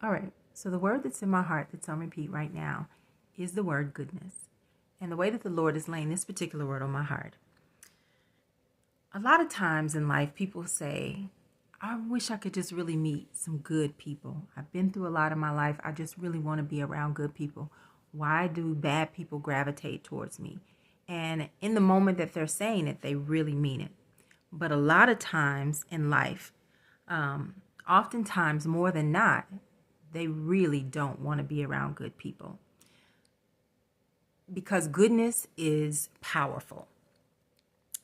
All right, so the word that's in my heart that's on repeat right now is the word goodness. And the way that the Lord is laying this particular word on my heart. A lot of times in life, people say, I wish I could just really meet some good people. I've been through a lot in my life. I just really want to be around good people. Why do bad people gravitate towards me? And in the moment that they're saying it, they really mean it. But a lot of times in life, oftentimes more than not, they really don't want to be around good people. Because goodness is powerful.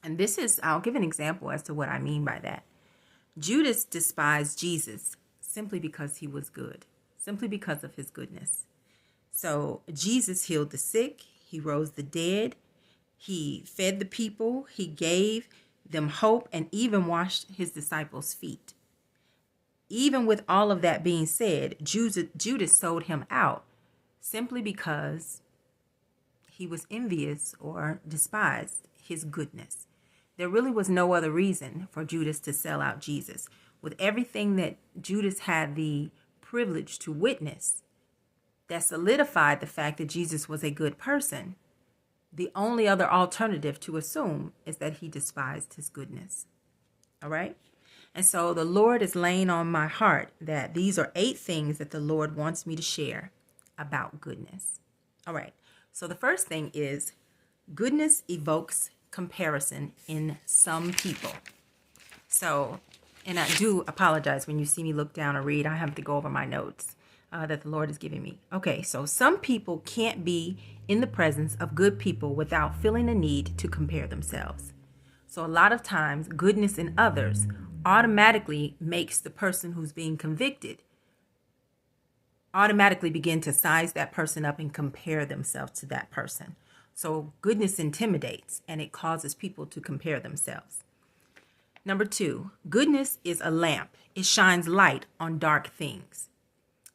And I'll give an example as to what I mean by that. Judas despised Jesus simply because he was good, simply because of his goodness. So Jesus healed the sick, he rose the dead, he fed the people, he gave them hope, and even washed his disciples' feet. Even with all of that being said, Judas sold him out simply because he was envious or despised his goodness. There really was no other reason for Judas to sell out Jesus. With everything that Judas had the privilege to witness, that solidified the fact that Jesus was a good person. The only other alternative to assume is that he despised his goodness. All right? And so the Lord is laying on my heart that these are 8 things that the Lord wants me to share about goodness. All right. So the first thing is goodness evokes comparison in some people. So, and I do apologize when you see me look down or read. I have to go over my notes that the Lord is giving me. Okay, so some people can't be in the presence of good people without feeling a need to compare themselves. So a lot of times, goodness in others automatically makes the person who's being convicted automatically begin to size that person up and compare themselves to that person. So goodness intimidates and it causes people to compare themselves. Number 2, goodness is a lamp. It shines light on dark things.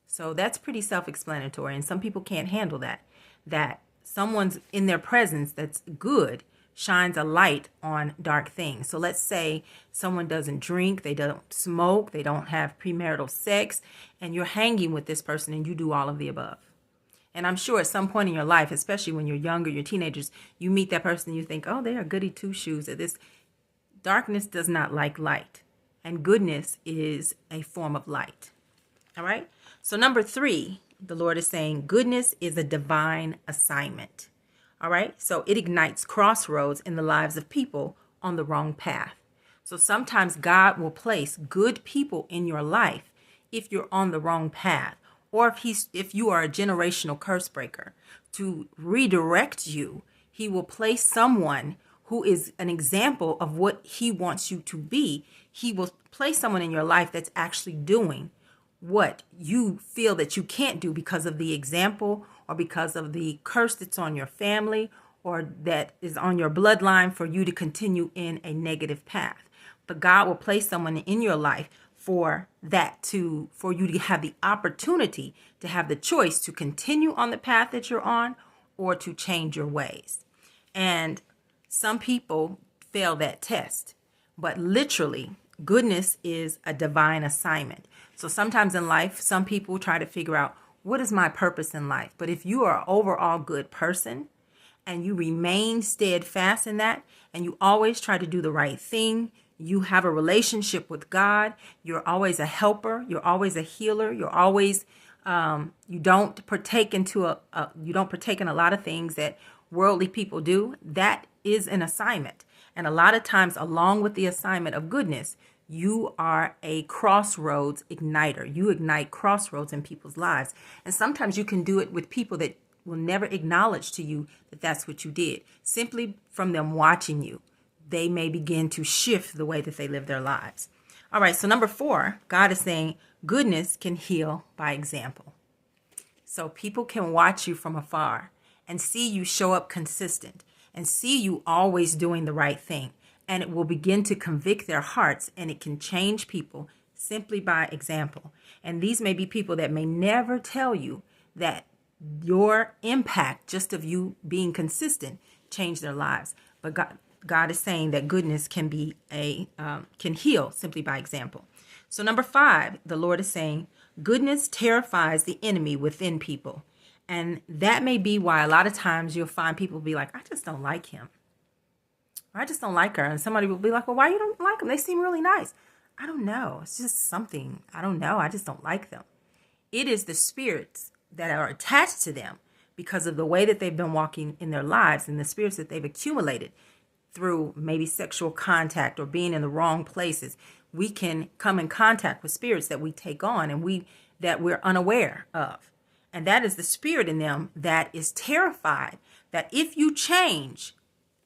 So that's pretty self-explanatory, and some people can't handle that someone's in their presence that's good shines a light on dark things. So let's say someone doesn't drink, they don't smoke, they don't have premarital sex, and you're hanging with this person and you do all of the above. And I'm sure at some point in your life, especially when you're younger, you're teenagers, you meet that person and you think, oh, they are goody two-shoes at this. Darkness does not like light, and goodness is a form of light. All right? So number 3, the Lord is saying goodness is a divine assignment. All right? So it ignites crossroads in the lives of people on the wrong path. So sometimes God will place good people in your life if you're on the wrong path, or if you are a generational curse breaker. To redirect you, he will place someone who is an example of what he wants you to be. He will place someone in your life that's actually doing what you feel that you can't do because of the example or because of the curse that's on your family or that is on your bloodline for you to continue in a negative path. But God will place someone in your life for you to have the opportunity to have the choice to continue on the path that you're on or to change your ways. And some people fail that test, but literally goodness is a divine assignment. So sometimes in life, some people try to figure out, what is my purpose in life? But if you are an overall good person and you remain steadfast in that and you always try to do the right thing, you have a relationship with God, you're always a helper, you're always a healer, you're always you don't partake in a lot of things that worldly people do. That is an assignment. And a lot of times, along with the assignment of goodness, you are a crossroads igniter. You ignite crossroads in people's lives. And sometimes you can do it with people that will never acknowledge to you that that's what you did. Simply from them watching you, they may begin to shift the way that they live their lives. All right, so number 4, God is saying goodness can heal by example. So people can watch you from afar and see you show up consistent and see you always doing the right thing. And it will begin to convict their hearts, and it can change people simply by example. And these may be people that may never tell you that your impact, just of you being consistent, changed their lives. But God is saying that goodness can heal simply by example. So number 5, the Lord is saying Goodness terrifies the enemy within people. And that may be why a lot of times you'll find people be like, I just don't like him. Or I just don't like her. And somebody will be like, well, why you don't like them? They seem really nice. I don't know. It's just something. I don't know. I just don't like them. It is the spirits that are attached to them because of the way that they've been walking in their lives and the spirits that they've accumulated through maybe sexual contact or being in the wrong places. We can come in contact with spirits that we take on and that we're unaware of. And that is the spirit in them that is terrified that if you change,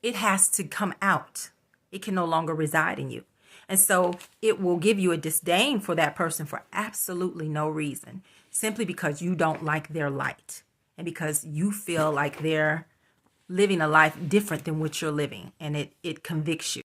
it has to come out. It can no longer reside in you. And so it will give you a disdain for that person for absolutely no reason, simply because you don't like their light and because you feel like they're living a life different than what you're living, and it convicts you.